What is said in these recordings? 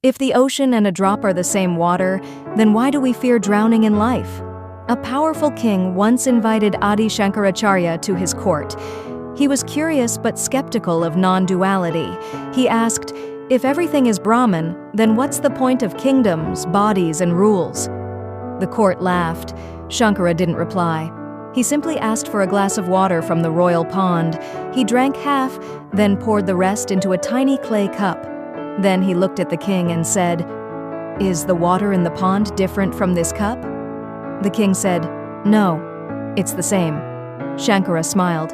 If the ocean and a drop are the same water, then why do we fear drowning in life? A powerful king once invited Adi Shankaracharya to his court. He was curious but skeptical of non-duality. He asked, if everything is Brahman, then what's the point of kingdoms, bodies, and rules? The court laughed. Shankara didn't reply. He simply asked for a glass of water from the royal pond. He drank half, then poured the rest into a tiny clay cup. Then he looked at the king and said, "Is the water in the pond different from this cup?" The king said, "No, it's the same." Shankara smiled.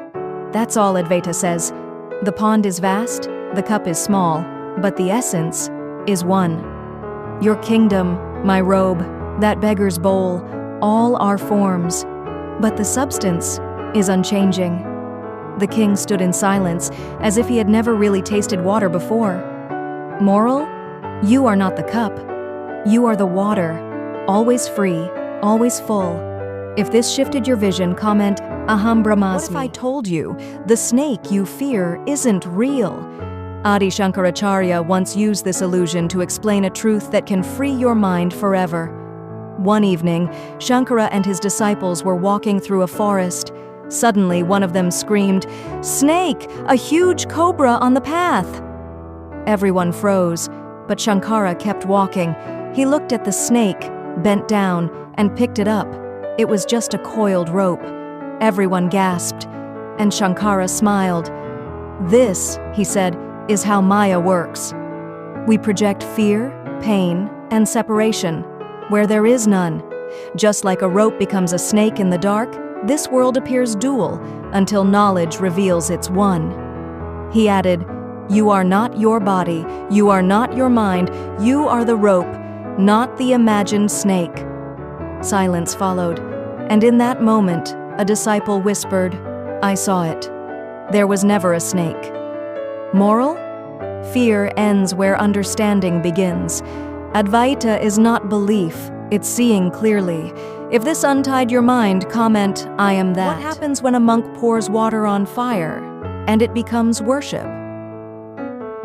"That's all Advaita says. The pond is vast, the cup is small, but the essence is one. Your kingdom, my robe, that beggar's bowl, all are forms, but the substance is unchanging." The king stood in silence, as if he had never really tasted water before. Moral? You are not the cup. You are the water, always free, always full. If this shifted your vision, comment, "Aham Brahmasmi." What if I told you the snake you fear isn't real? Adi Shankaracharya once used this illusion to explain a truth that can free your mind forever. One evening, Shankara and his disciples were walking through a forest. Suddenly, one of them screamed, "Snake! A huge cobra on the path!" Everyone froze, but Shankara kept walking. He looked at the snake, bent down, and picked it up. It was just a coiled rope. Everyone gasped, and Shankara smiled. "This," he said, "is how Maya works. We project fear, pain, and separation, where there is none. Just like a rope becomes a snake in the dark, this world appears dual until knowledge reveals it's one." He added, "You are not your body, you are not your mind, you are the rope, not the imagined snake." Silence followed, and in that moment, a disciple whispered, "I saw it. There was never a snake." Moral? Fear ends where understanding begins. Advaita is not belief, it's seeing clearly. If this untied your mind, comment, "I am that." What happens when a monk pours water on fire and it becomes worship?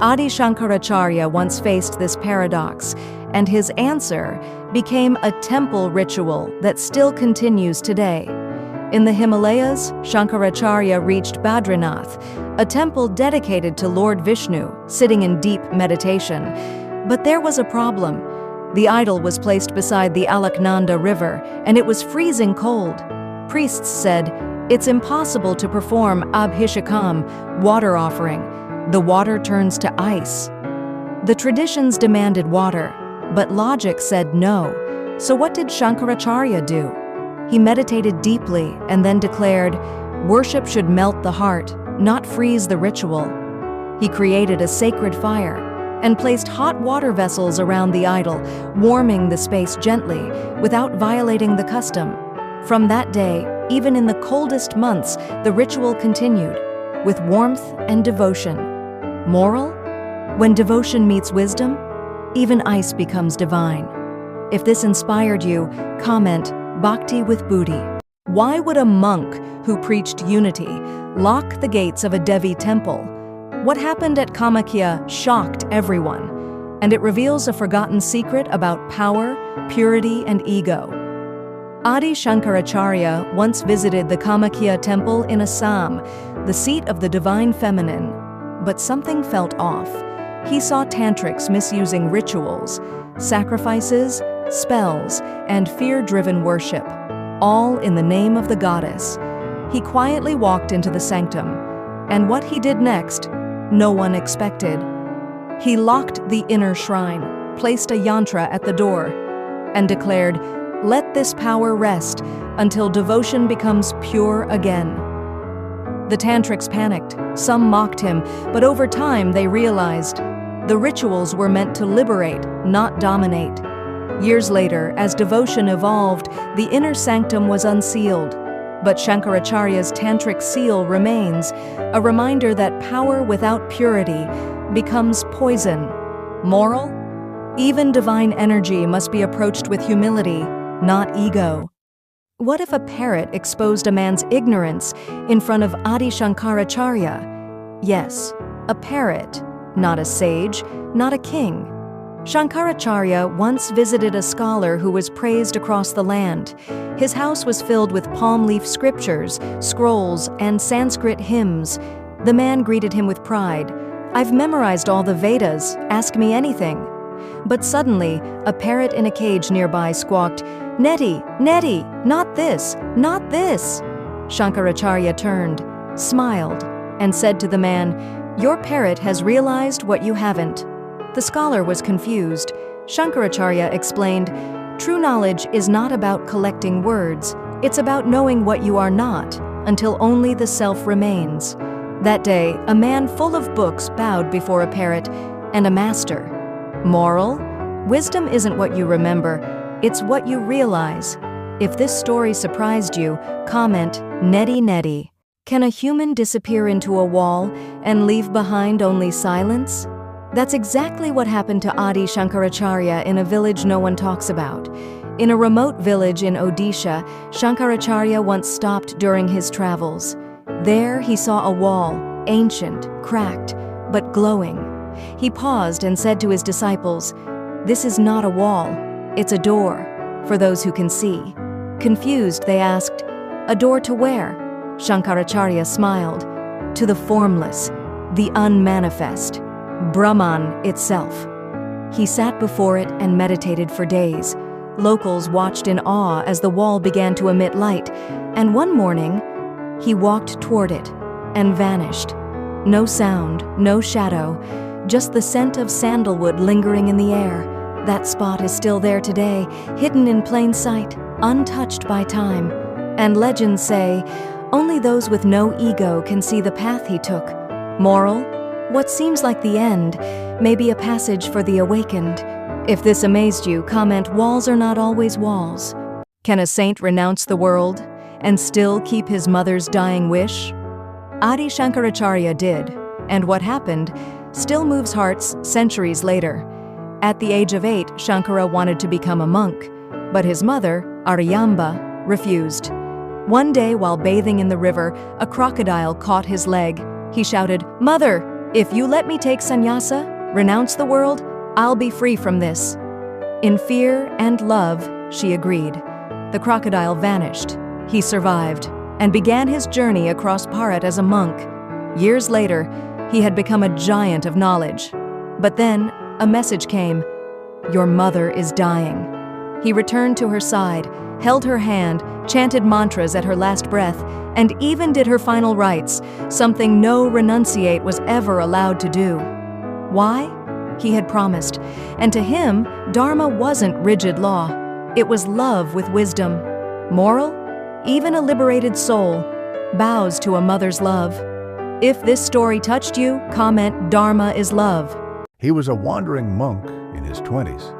Adi Shankaracharya once faced this paradox, and his answer became a temple ritual that still continues today. In the Himalayas, Shankaracharya reached Badrinath, a temple dedicated to Lord Vishnu, sitting in deep meditation. But there was a problem. The idol was placed beside the Alaknanda River, and it was freezing cold. Priests said, "It's impossible to perform abhishekam, water offering. The water turns to ice." The traditions demanded water, but logic said no. So what did Shankaracharya do? He meditated deeply and then declared, "Worship should melt the heart, not freeze the ritual." He created a sacred fire and placed hot water vessels around the idol, warming the space gently without violating the custom. From that day, even in the coldest months, the ritual continued, with warmth and devotion. Moral? When devotion meets wisdom, even ice becomes divine. If this inspired you, comment, "Bhakti with Buddhi." Why would a monk who preached unity lock the gates of a Devi temple? What happened at Kamakhya shocked everyone, and it reveals a forgotten secret about power, purity, and ego. Adi Shankaracharya once visited the Kamakhya temple in Assam, the seat of the divine feminine, but something felt off. He saw tantrics misusing rituals, sacrifices, spells, and fear-driven worship, all in the name of the goddess. He quietly walked into the sanctum, and what he did next, no one expected. He locked the inner shrine, placed a yantra at the door, and declared, "Let this power rest until devotion becomes pure again." The tantrics panicked. Some mocked him, but over time they realized the rituals were meant to liberate, not dominate. Years later, as devotion evolved, the inner sanctum was unsealed. But Shankaracharya's tantric seal remains, a reminder that power without purity becomes poison. Moral? Even divine energy must be approached with humility, not ego. What if a parrot exposed a man's ignorance in front of Adi Shankaracharya? Yes, a parrot, not a sage, not a king. Shankaracharya once visited a scholar who was praised across the land. His house was filled with palm leaf scriptures, scrolls, and Sanskrit hymns. The man greeted him with pride. "I've memorized all the Vedas, ask me anything." But suddenly, a parrot in a cage nearby squawked, "Neti, Neti, not this, not this." Shankaracharya turned, smiled, and said to the man, "Your parrot has realized what you haven't." The scholar was confused. Shankaracharya explained, "True knowledge is not about collecting words. It's about knowing what you are not, until only the self remains." That day, a man full of books bowed before a parrot and a master. Moral? Wisdom isn't what you remember, it's what you realize. If this story surprised you, comment, "Neti Neti." Can a human disappear into a wall and leave behind only silence? That's exactly what happened to Adi Shankaracharya in a village no one talks about. In a remote village in Odisha, Shankaracharya once stopped during his travels. There he saw a wall, ancient, cracked, but glowing. He paused and said to his disciples, "This is not a wall, it's a door, for those who can see." Confused, they asked, "A door to where?" Shankaracharya smiled, "To the formless, the unmanifest, Brahman itself." He sat before it and meditated for days. Locals watched in awe as the wall began to emit light, and one morning, he walked toward it and vanished. No sound, no shadow, just the scent of sandalwood lingering in the air. That spot is still there today, hidden in plain sight, untouched by time. And legends say, only those with no ego can see the path he took. Moral? What seems like the end may be a passage for the awakened. If this amazed you, comment, "Walls are not always walls." Can a saint renounce the world and still keep his mother's dying wish? Adi Shankaracharya did, and what happened still moves hearts centuries later. At the age of 8, Shankara wanted to become a monk, but his mother, Aryamba, refused. One day while bathing in the river, a crocodile caught his leg. He shouted, "Mother, if you let me take sannyasa, renounce the world, I'll be free from this." In fear and love, she agreed. The crocodile vanished. He survived and began his journey across Bharat as a monk. Years later, he had become a giant of knowledge. But then, a message came, "Your mother is dying." He returned to her side, held her hand, chanted mantras at her last breath, and even did her final rites, something no renunciate was ever allowed to do. Why? He had promised, and to him, Dharma wasn't rigid law. It was love with wisdom. Moral? Even a liberated soul bows to a mother's love. If this story touched you, comment, "Dharma is love." He was a wandering monk in his 20s.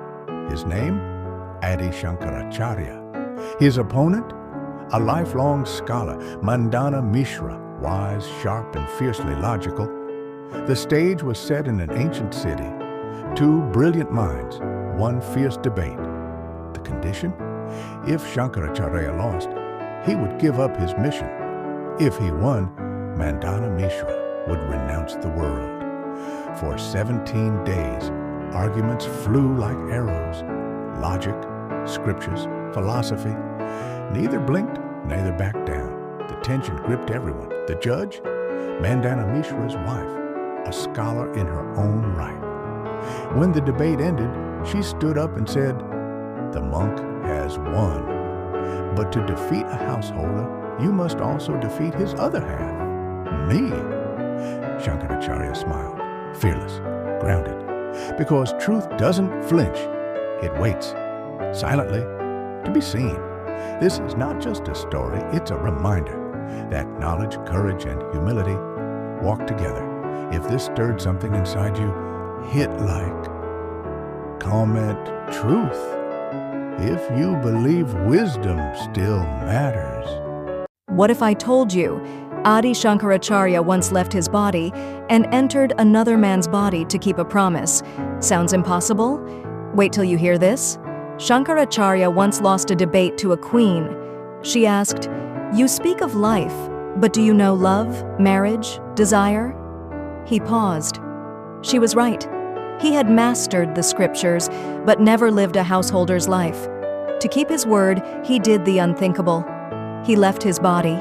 His name? Adi Shankaracharya. His opponent? A lifelong scholar, Mandana Mishra, wise, sharp, and fiercely logical. The stage was set in an ancient city. Two brilliant minds, one fierce debate. The condition? If Shankaracharya lost, he would give up his mission. If he won, Mandana Mishra would renounce the world. For 17 days, arguments flew like arrows. Logic, scriptures, philosophy. Neither blinked, neither backed down. The tension gripped everyone. The judge? Mandana Mishra's wife, a scholar in her own right. When the debate ended, she stood up and said, "The monk has won. But to defeat a householder, you must also defeat his other half, me." Shankaracharya smiled, fearless, grounded, because truth doesn't flinch. It waits, silently, to be seen. This is not just a story, it's a reminder that knowledge, courage, and humility walk together. If this stirred something inside you, hit like. Comment truth. If you believe wisdom still matters. What if I told you Adi Shankaracharya once left his body and entered another man's body to keep a promise? Sounds impossible? Wait till you hear this. Shankaracharya once lost a debate to a queen. She asked, "You speak of life, but do you know love, marriage, desire?" He paused. She was right. He had mastered the scriptures, but never lived a householder's life. To keep his word, he did the unthinkable. He left his body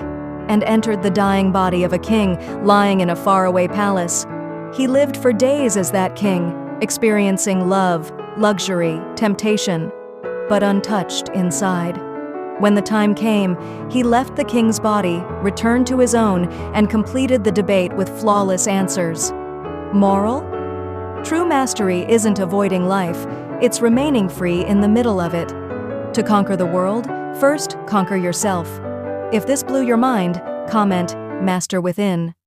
and entered the dying body of a king lying in a faraway palace. He lived for days as that king, experiencing love, luxury, temptation, but untouched inside. When the time came, he left the king's body, returned to his own, and completed the debate with flawless answers. Moral? True mastery isn't avoiding life, it's remaining free in the middle of it. To conquer the world, first conquer yourself. If this blew your mind, comment "Master Within."